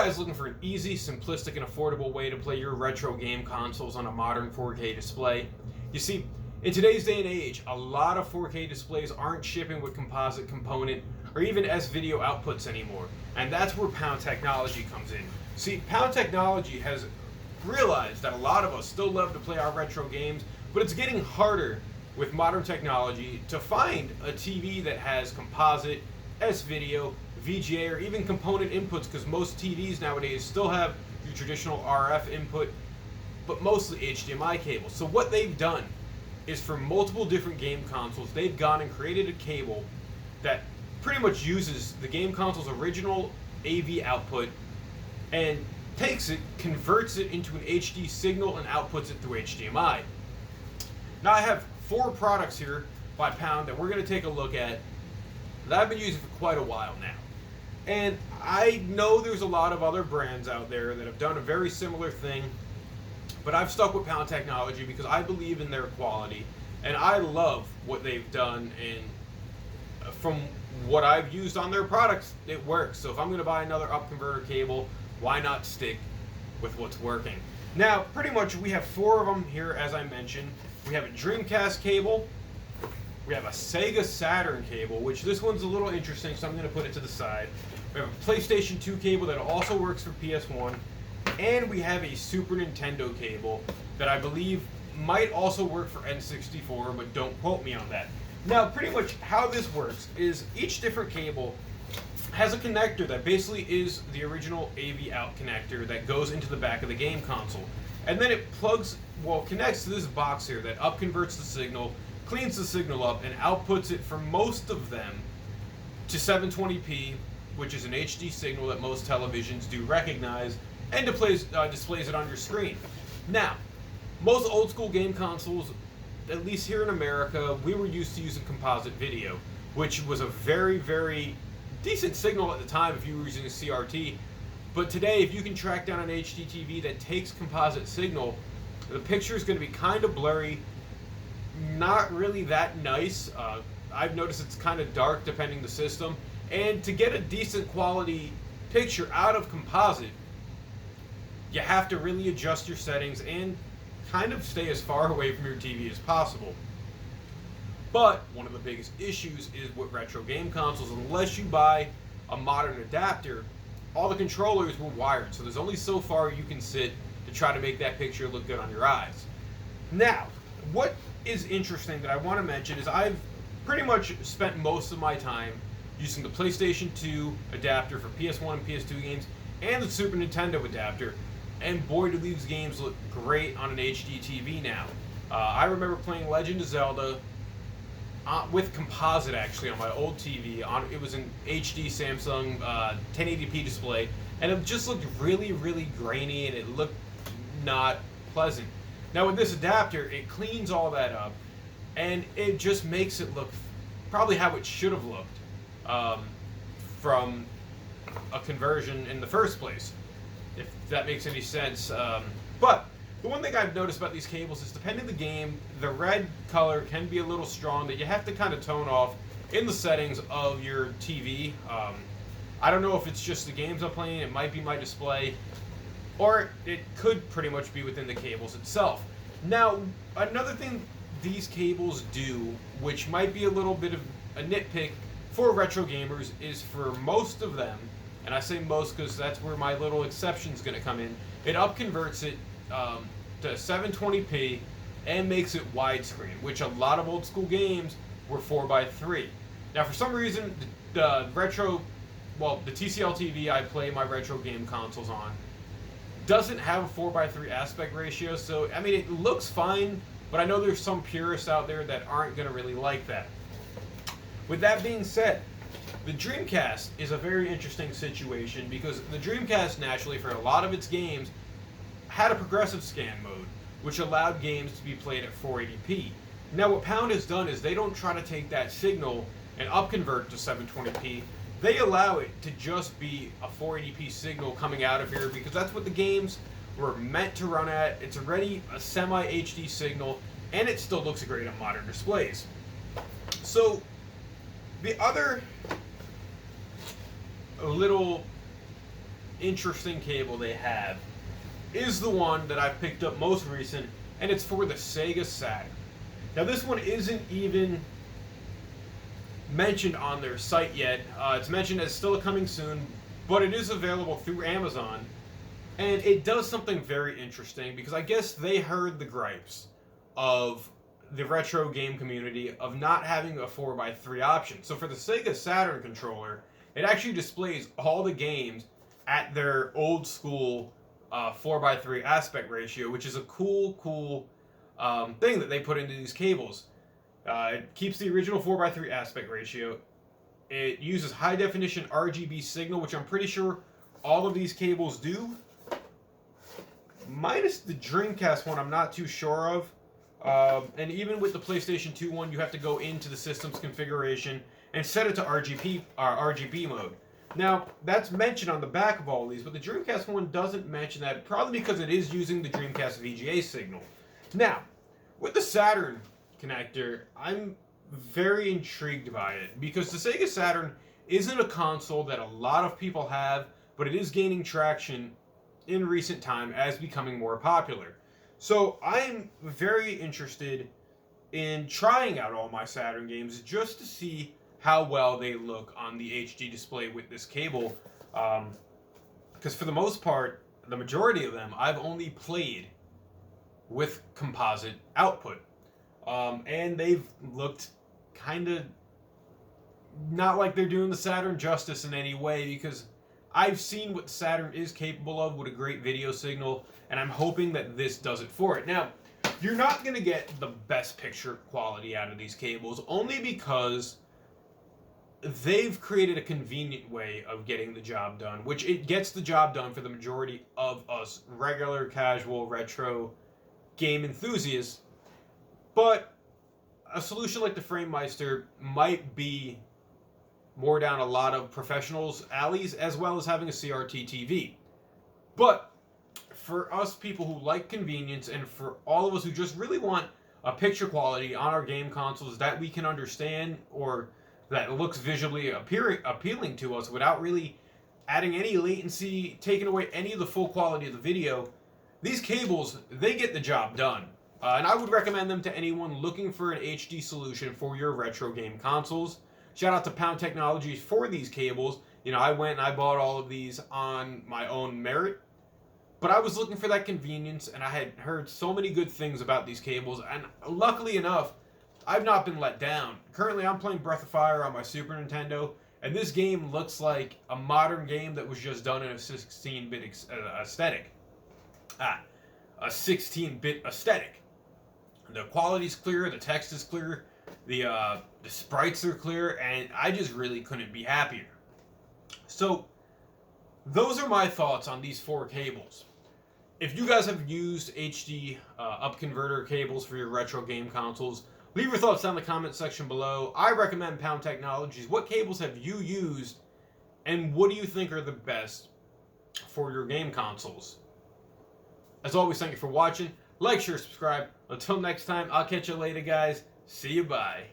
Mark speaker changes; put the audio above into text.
Speaker 1: guys looking for an easy, simplistic, and affordable way to play your retro game consoles on a modern 4K display? You see, in today's day and age, a lot of 4K displays aren't shipping with composite component or even S-video outputs anymore, and that's where Pound Technology comes in. See, Pound Technology has realized that a lot of us still love to play our retro games, but it's getting harder with modern technology to find a TV that has composite, S-video, VGA, or even component inputs, because most TVs nowadays still have your traditional RF input, but mostly HDMI cables. So what they've done is for multiple different game consoles, they've gone and created a cable that pretty much uses the game console's original AV output and takes it, converts it into an HD signal, and outputs it through HDMI. Now I have 4 products here by Pound that we're going to take a look at that I've been using for quite a while now. And I know there's a lot of other brands out there that have done a very similar thing, but I've stuck with Pound Technology because I believe in their quality, and I love what they've done, and from what I've used on their products, it works. So if I'm going to buy another Upconverter cable, why not stick with what's working? Now, pretty much we have 4 of them here, as I mentioned. We have a Dreamcast cable, we have a Sega Saturn cable, which this one's a little interesting, so I'm going to put it to the side. We have a PlayStation 2 cable that also works for PS1, and we have a Super Nintendo cable that I believe might also work for N64, but don't quote me on that. Now, pretty much how this works is each different cable has a connector that basically is the original AV out connector that goes into the back of the game console. And then it connects to this box here that upconverts the signal, cleans the signal up, and outputs it for most of them to 720p, which is an HD signal that most televisions do recognize, and displays it on your screen. Now, most old school game consoles, at least here in America, we were used to using composite video, which was a very, very decent signal at the time if you were using a CRT. But today, if you can track down an HDTV that takes composite signal, the picture is going to be kind of blurry, not really that nice. I've noticed it's kind of dark depending the system. And to get a decent quality picture out of composite, you have to really adjust your settings and kind of stay as far away from your TV as possible. But one of the biggest issues is with retro game consoles, unless you buy a modern adapter, all the controllers were wired, so there's only so far you can sit to try to make that picture look good on your eyes. Now, what is interesting that I want to mention is I've pretty much spent most of my time using the PlayStation 2 adapter for PS1 and PS2 games and the Super Nintendo adapter, and boy do these games look great on an HD TV now. I remember playing Legend of Zelda with composite actually on my old TV. It was an HD Samsung 1080p display, and it just looked really, really grainy, and it looked not pleasant. Now with this adapter, it cleans all that up, and it just makes it look probably how it should have looked from a conversion in the first place, if that makes any sense. But the one thing I've noticed about these cables is, depending on the game, the red color can be a little strong that you have to kind of tone off in the settings of your TV. I don't know if it's just the games I'm playing, it might be my display, or it could pretty much be within the cables itself. Now, another thing these cables do, which might be a little bit of a nitpick for retro gamers, is for most of them, and I say most because that's where my little exception's going to come in, it upconverts it to 720p and makes it widescreen, which a lot of old school games were 4:3. Now, for some reason, the TCL TV I play my retro game consoles on doesn't have a 4:3 aspect ratio, so I mean, it looks fine, but I know there's some purists out there that aren't going to really like that. With that being said, the Dreamcast is a very interesting situation because the Dreamcast, naturally, for a lot of its games, had a progressive scan mode, which allowed games to be played at 480p. Now, what Pound has done is they don't try to take that signal and upconvert to 720p. They allow it to just be a 480p signal coming out of here because that's what the games were meant to run at. It's already a semi-HD signal, and it still looks great on modern displays. So, the other little interesting cable they have is the one that I picked up most recent, and it's for the Sega Saturn. Now this one isn't even mentioned on their site yet. It's mentioned as still coming soon, but it is available through Amazon. And it does something very interesting because I guess they heard the gripes of the retro game community of not having a 4x3 option. So for the Sega Saturn controller, it actually displays all the games at their old school 4x3 aspect ratio, which is a cool thing that they put into these cables. It keeps the original 4x3 aspect ratio. It uses high definition RGB signal, which I'm pretty sure all of these cables do. Minus the Dreamcast one, I'm not too sure of. And even with the PlayStation 2 one, you have to go into the system's configuration and set it to RGB mode. Now, that's mentioned on the back of all of these, but the Dreamcast one doesn't mention that, probably because it is using the Dreamcast VGA signal. Now, with the Saturn connector, I'm very intrigued by it, because the Sega Saturn isn't a console that a lot of people have, but it is gaining traction in recent time as becoming more popular. So I'm very interested in trying out all my Saturn games just to see how well they look on the HD display with this cable. Because for the most part, the majority of them, I've only played with composite output. And they've looked kind of not like they're doing the Saturn justice in any way, because I've seen what the Saturn is capable of with a great video signal, and I'm hoping that this does it for it. Now, you're not going to get the best picture quality out of these cables, only because they've created a convenient way of getting the job done, which it gets the job done for the majority of us regular, casual, retro game enthusiasts. But a solution like the FrameMeister might be more down a lot of professionals' alleys, as well as having a CRT TV. But for us people who like convenience, and for all of us who just really want a picture quality on our game consoles that we can understand, or that looks visually appealing to us without really adding any latency, taking away any of the full quality of the video, these cables, they get the job done. And I would recommend them to anyone looking for an HD solution for your retro game consoles. Shout out to Pound Technologies for these cables. You know, I went and I bought all of these on my own merit. But I was looking for that convenience, and I had heard so many good things about these cables, and luckily enough, I've not been let down. Currently, I'm playing Breath of Fire on my Super Nintendo, and this game looks like a modern game that was just done in a 16-bit aesthetic. A 16-bit aesthetic. The quality's clear, the text is clear, the sprites are clear, and I just really couldn't be happier. So, those are my thoughts on these four cables. If you guys have used HD Upconverter cables for your retro game consoles, leave your thoughts down in the comment section below. I recommend Pound Technologies. What cables have you used, and what do you think are the best for your game consoles? As always, thank you for watching. Like, share, subscribe. Until next time, I'll catch you later, guys. See you, bye.